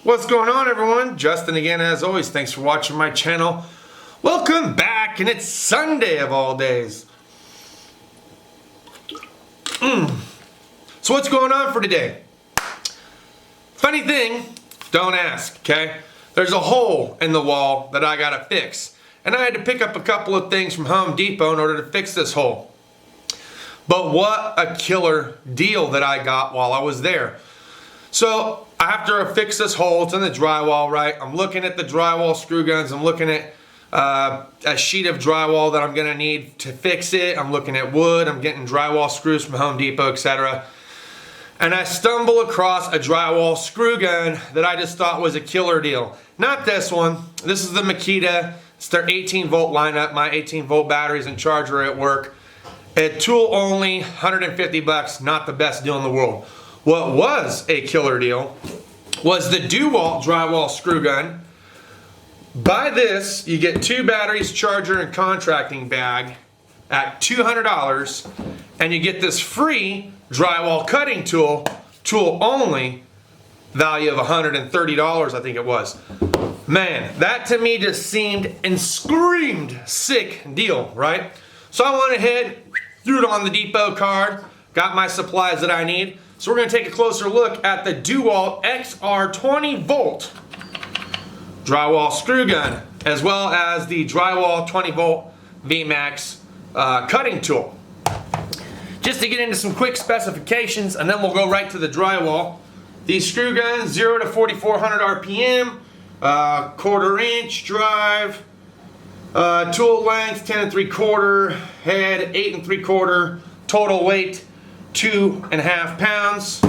What's going on, everyone? Justin again, as always. Thanks for watching my channel. Welcome back, and it's Sunday of all days. So what's going on for today? Funny thing, don't ask, okay? There's a hole in the wall that I gotta fix, and I had to pick up a couple of things from Home Depot in order to fix this hole. But what a killer deal that I got while I was there. So after I fix this hole, it's in the drywall, right? I'm looking at the drywall screw guns. I'm looking at a sheet of drywall that I'm gonna need to fix it. I'm looking at wood. I'm getting drywall screws from Home Depot, etc. And I stumble across a drywall screw gun that I just thought was a killer deal. Not this one. This is the Makita. It's their 18 volt lineup. My 18 volt batteries and charger at work. At tool only, 150 bucks. Not the best deal in the world. What was a killer deal was the DeWalt drywall screw gun. Buy this, you get 2 batteries, charger, and contracting bag at $200, and you get this free drywall cutting tool, tool only, value of $130, I think it was. Man, that to me just seemed and screamed sick deal, right? So I went ahead, threw it on the Depot card, got my supplies that I need. So we're going to take a closer look at the DeWalt XR 20 volt drywall screw gun, as well as the drywall 20 volt VMAX cutting tool. Just to get into some quick specifications, and then we'll go right to the drywall. These screw guns, 0 to 4400 RPM, 1/4 inch drive, tool length 10 3/4, head 8 3/4, total weight 2.5 pounds.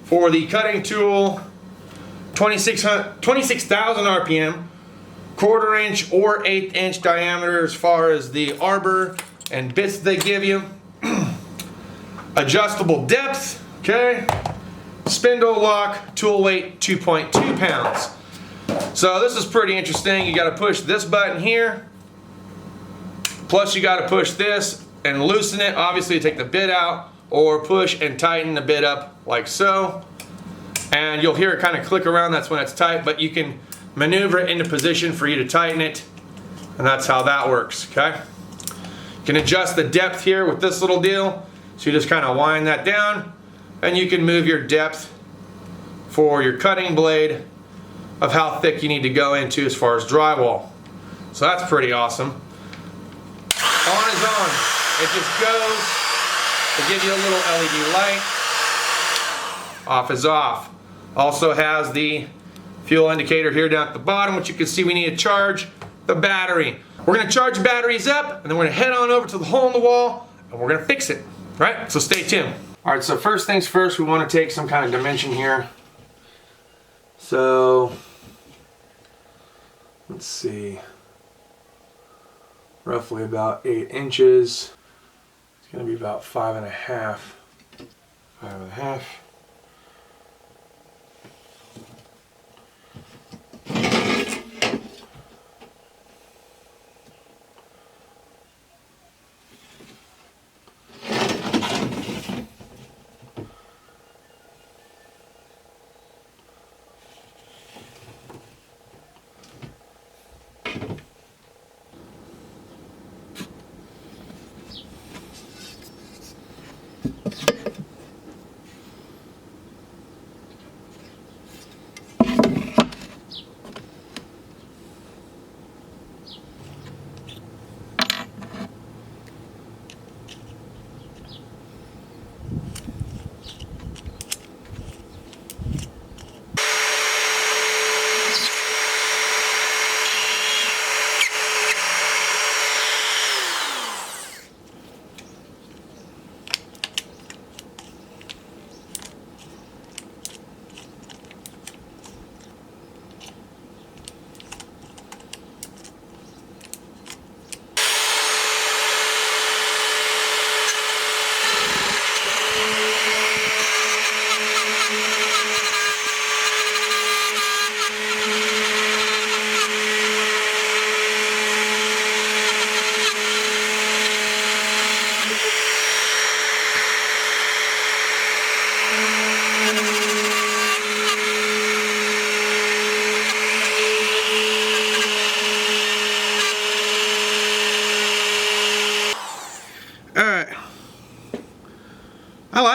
For the cutting tool, 26,000 RPM, 1/4 inch or 1/8 inch diameter as far as the arbor and bits they give you. Adjustable depth, okay. Spindle lock, tool weight 2.2 pounds. So this is pretty interesting. You got to push this button here, plus you got to push this and loosen it. Obviously, you take the bit out, or push and tighten the bit up like so. And you'll hear it kind of click around, that's when it's tight, but you can maneuver it into position for you to tighten it, and that's how that works, okay? You can adjust the depth here with this little deal, so you just kind of wind that down, and you can move your depth for your cutting blade of how thick you need to go into as far as drywall. So that's pretty awesome. On is on. It just goes. They give you a little LED light. Off is off. Also has the fuel indicator here down at the bottom, which you can see we need to charge the battery. We're going to charge the batteries up, and then we're going to head on over to the hole in the wall, and we're going to fix it. Right? So stay tuned. Alright, so first things first, we want to take some kind of dimension here. So, let's see. Roughly about 8 inches. It's going to be about 5.5. 5.5.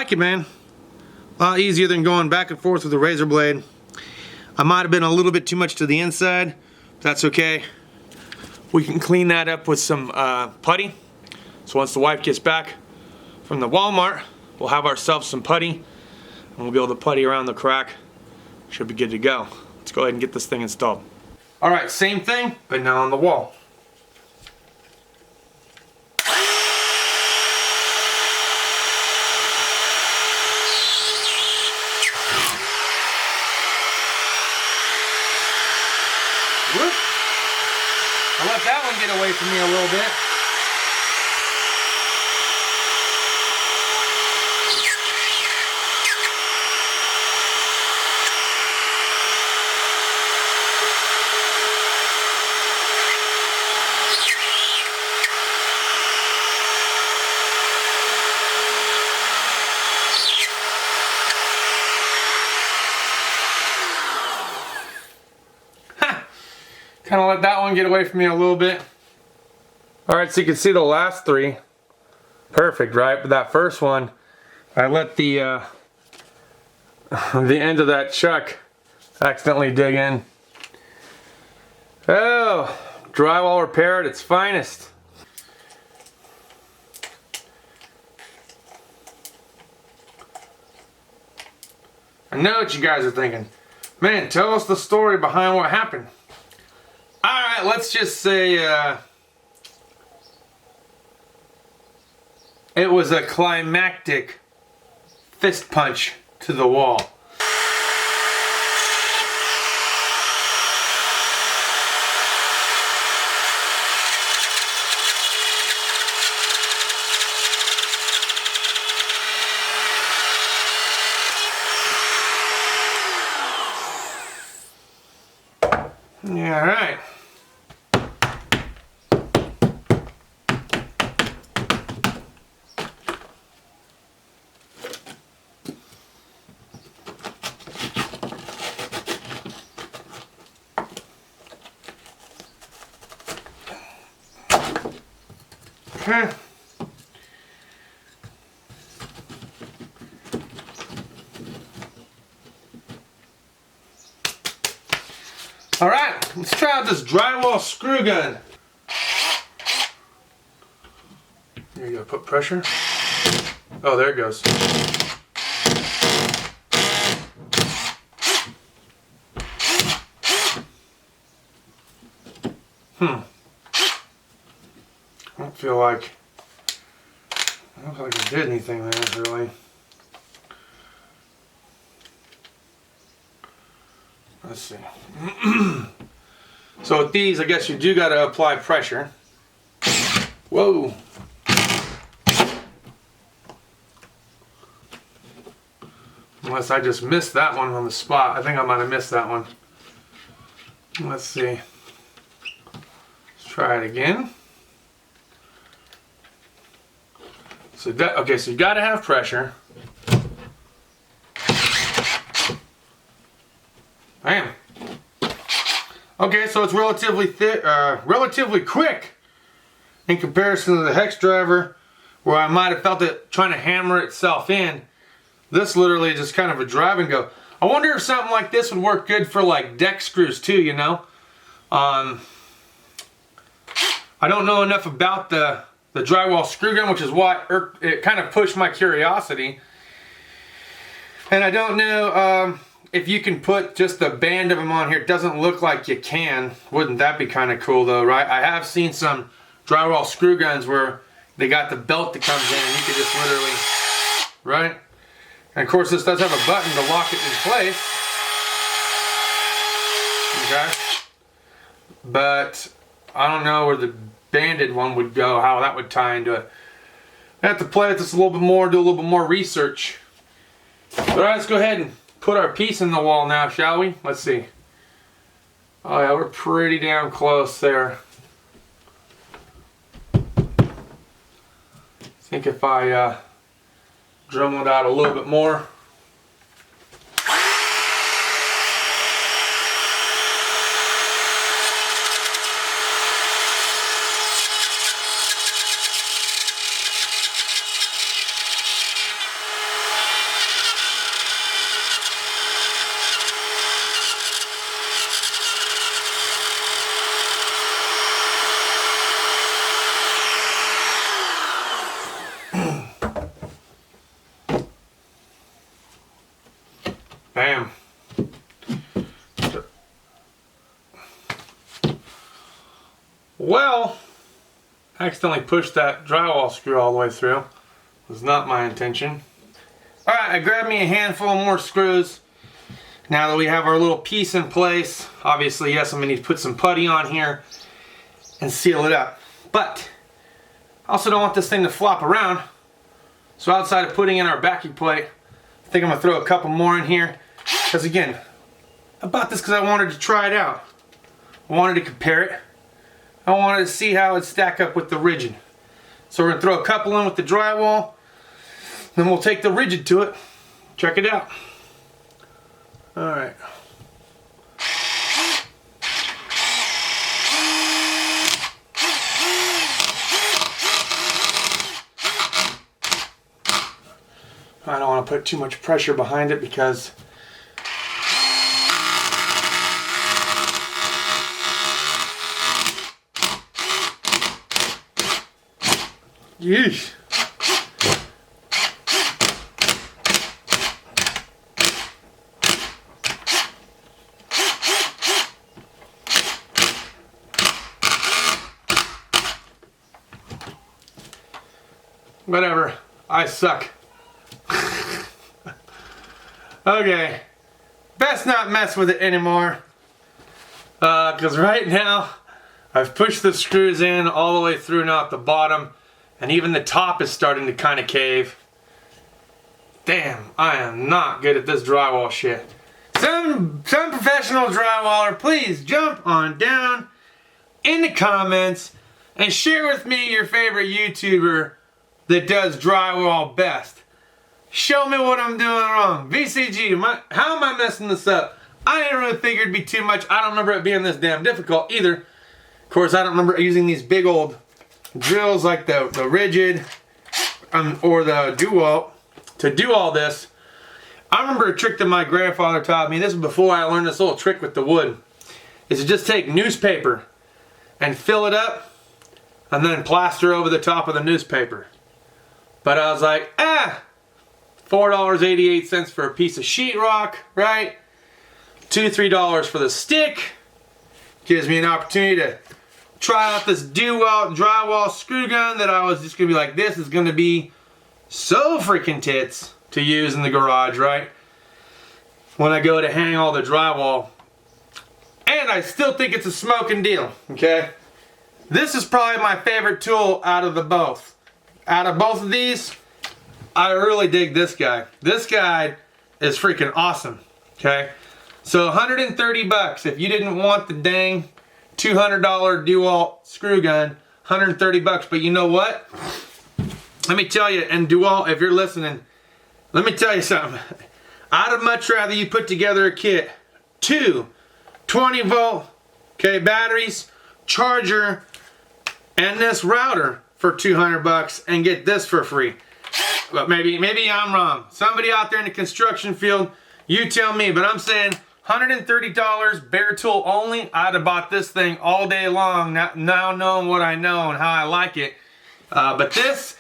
like it, man. A lot easier than going back and forth with the razor blade. I might have been a little bit too much to the inside. That's okay. We can clean that up with some putty. So once the wife gets back from the Walmart, we'll have ourselves some putty, and we'll be able to putty around the crack. Should be good to go. Let's go ahead and get this thing installed. All right, same thing, but now on the wall. Whoop. I'll let that one get away from me a little bit. Kind of let that one get away from me a little bit. Alright, so you can see the last three. Perfect, right? But that first one, I let the end of that chuck accidentally dig in. Oh, drywall repair at its finest. I know what you guys are thinking. Man, tell us the story behind what happened. Alright, let's just say it was a climactic fist punch to the wall. Yeah, all right. Okay. All right, let's try out this drywall screw gun. There you go, put pressure. Oh, there it goes. I don't feel like I did anything there, really. Let's see. So with these, I guess you do got to apply pressure. Whoa. Unless I just missed that one on the spot. I think I might have missed that one. Let's see. Let's try it again. So that, okay, so you got to have pressure. Bam. Okay, so it's relatively thick, relatively quick in comparison to the hex driver, where I might have felt it trying to hammer itself in. This literally just kind of a drive and go. I wonder if something like this would work good for like deck screws too, you know? I don't know enough about the drywall screw gun, which is why it kind of pushed my curiosity. And I don't know if you can put just a band of them on here. It doesn't look like you can. Wouldn't that be kind of cool though, right? I have seen some drywall screw guns where they got the belt that comes in and you could just literally, right? And of course this does have a button to lock it in place. Okay. But I don't know where the banded one would go, how that would tie into it. I have to play with this a little bit more, do a little bit more research. All right, let's go ahead and put our piece in the wall now, shall we? Let's see. Oh yeah, we're pretty damn close there. I think if I drum it out a little bit more. Bam. Well, I accidentally pushed that drywall screw all the way through. It was not my intention. Alright, I grabbed me a handful more screws. Now that we have our little piece in place, obviously, yes, I'm going to need to put some putty on here and seal it up. But I also don't want this thing to flop around. So outside of putting in our backing plate, I think I'm going to throw a couple more in here. Because again, I bought this because I wanted to try it out. I wanted to compare it. I wanted to see how it stack up with the rigid. So we're going to throw a couple in with the drywall. Then we'll take the rigid to it. Check it out. Alright. I don't want to put too much pressure behind it because yeesh. Whatever, I suck. Okay, best not mess with it anymore. Because right now, I've pushed the screws in all the way through now at the bottom, and even the top is starting to kind of cave. Damn, I am not good at this drywall shit. Some professional drywaller, please jump on down in the comments and share with me your favorite YouTuber that does drywall best. Show me what I'm doing wrong. VCG, how am I messing this up? I didn't really figure it'd be too much. I don't remember it being this damn difficult either. Of course, I don't remember using these big old drills like the rigid or the DeWalt to do all this. I remember a trick that my grandfather taught me. This was before I learned this little trick with the wood. Is to just take newspaper and fill it up and then plaster over the top of the newspaper. But I was like, $4.88 for a piece of sheetrock, right? $2-3 for the stick. Gives me an opportunity to try out this DeWalt drywall screw gun that I was just gonna be like, this is gonna be so freaking tits to use in the garage, right? When I go to hang all the drywall. And I still think it's a smoking deal, okay? This is probably my favorite tool out of the both. Out of both of these, I really dig this guy. This guy is freaking awesome, okay? So 130 bucks if you didn't want the dang $200 DeWalt screw gun, 130 bucks. But you know what? Let me tell you, and DeWalt, if you're listening, let me tell you something. I'd have much rather you put together a kit, 2 20-volt, okay, batteries, charger, and this router for 200 bucks and get this for free. But maybe I'm wrong. Somebody out there in the construction field, you tell me. But I'm saying $130 bare tool only. I'd have bought this thing all day long. Now knowing what I know and how I like it. But this,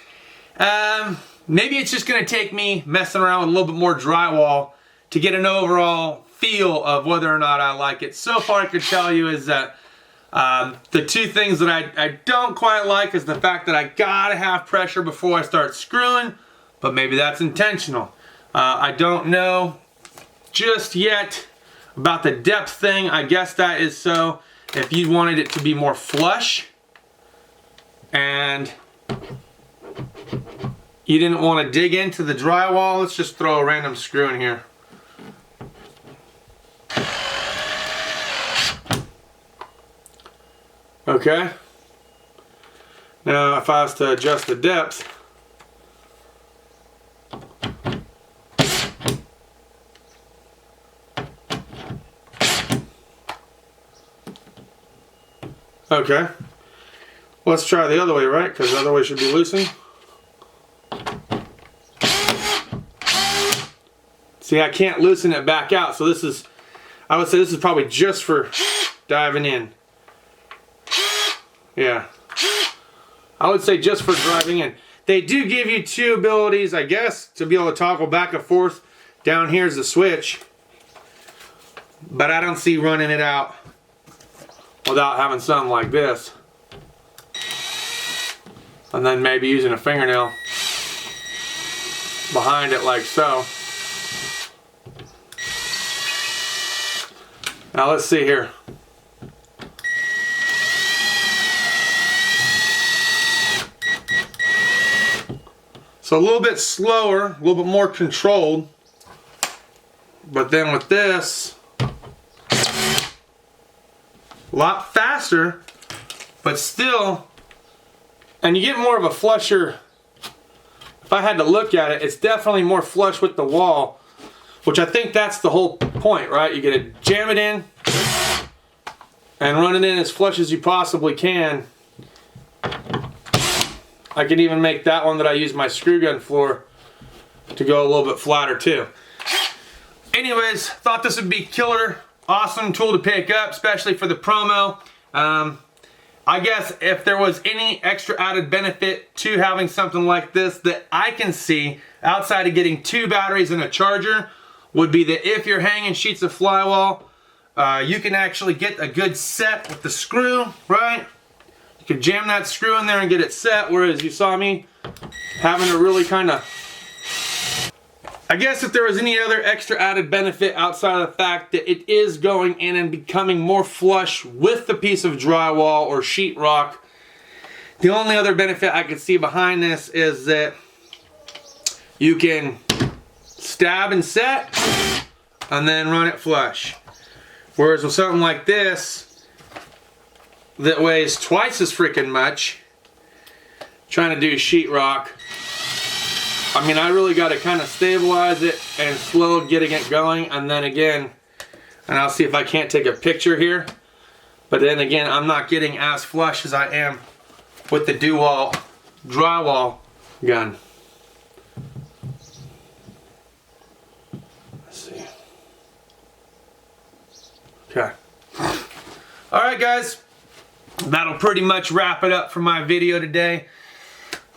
maybe it's just going to take me messing around with a little bit more drywall to get an overall feel of whether or not I like it. So far I could tell you is that the two things that I don't quite like is the fact that I gotta have pressure before I start screwing, but maybe that's intentional. I don't know just yet about the depth thing. I guess that is so if you wanted it to be more flush and you didn't want to dig into the drywall, let's just throw a random screw in here. Okay. Now if I was to adjust the depth, okay. Let's try the other way, right? Because the other way should be loosened. See, I can't loosen it back out, so this is, I would say this is probably just for diving in. Yeah, I would say just for driving in. They do give you two abilities, I guess, to be able to toggle back and forth. Down here is the switch. but I don't see running it out without having something like this. And then maybe using a fingernail behind it like so. Now let's see here. So a little bit slower, a little bit more controlled. But then with this, a lot faster, but still, and you get more of a flusher. If I had to look at it, it's definitely more flush with the wall, which I think that's the whole point, right? You get to jam it in and run it in as flush as you possibly can. I can even make that one that I use my screw gun for to go a little bit flatter too. Anyways, thought this would be killer, awesome tool to pick up, especially for the promo. I guess if there was any extra added benefit to having something like this that I can see outside of getting 2 batteries and a charger would be that if you're hanging sheets of flywall, you can actually get a good set with the screw, right? You can jam that screw in there and get it set, whereas you saw me having to really kind of... I guess if there was any other extra added benefit outside of the fact that it is going in and becoming more flush with the piece of drywall or sheetrock, the only other benefit I could see behind this is that you can stab and set and then run it flush. Whereas with something like this that weighs twice as freaking much, trying to do sheetrock, I mean, I really got to kind of stabilize it and slow getting it going, and then again, and I'll see if I can't take a picture here, but then again, I'm not getting as flush as I am with the DeWalt drywall gun. Let's see. Okay. Alright guys, that'll pretty much wrap it up for my video today.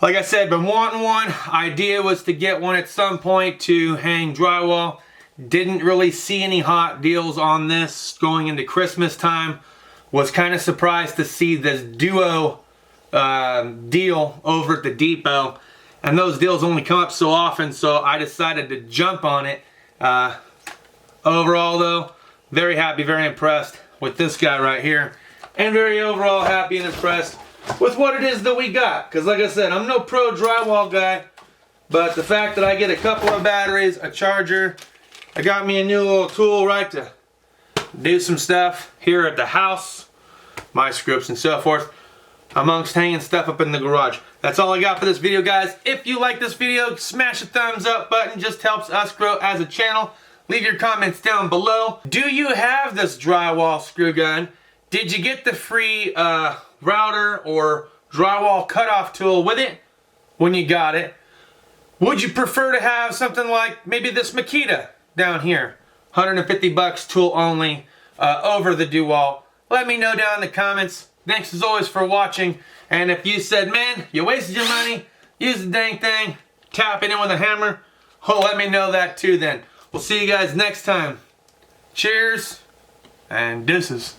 Like I said, been wanting one. Idea was to get one at some point to hang drywall. Didn't really see any hot deals on this going into Christmas time. Was kind of surprised to see this Duo deal over at the depot. And those deals only come up so often, so I decided to jump on it. Overall though, very happy, very impressed with this guy right here. And very overall happy and impressed with what it is that we got. Because like I said, I'm no pro drywall guy, but the fact that I get a couple of batteries, a charger, I got me a new little tool, right, to do some stuff here at the house, my scripts and so forth, amongst hanging stuff up in the garage. That's all I got for this video, guys. If you like this video, smash the thumbs up button. Just helps us grow as a channel. Leave your comments down below. Do you have this drywall screw gun? Did you get the free router or drywall cutoff tool with it when you got it? Would you prefer to have something like maybe this Makita down here, 150 bucks, tool only, over the DeWalt? Let me know down in the comments. Thanks as always for watching, and if you said, man, you wasted your money, use the dang thing, tap it in with a hammer, oh, let me know that too then. We'll see you guys next time. Cheers and deuces.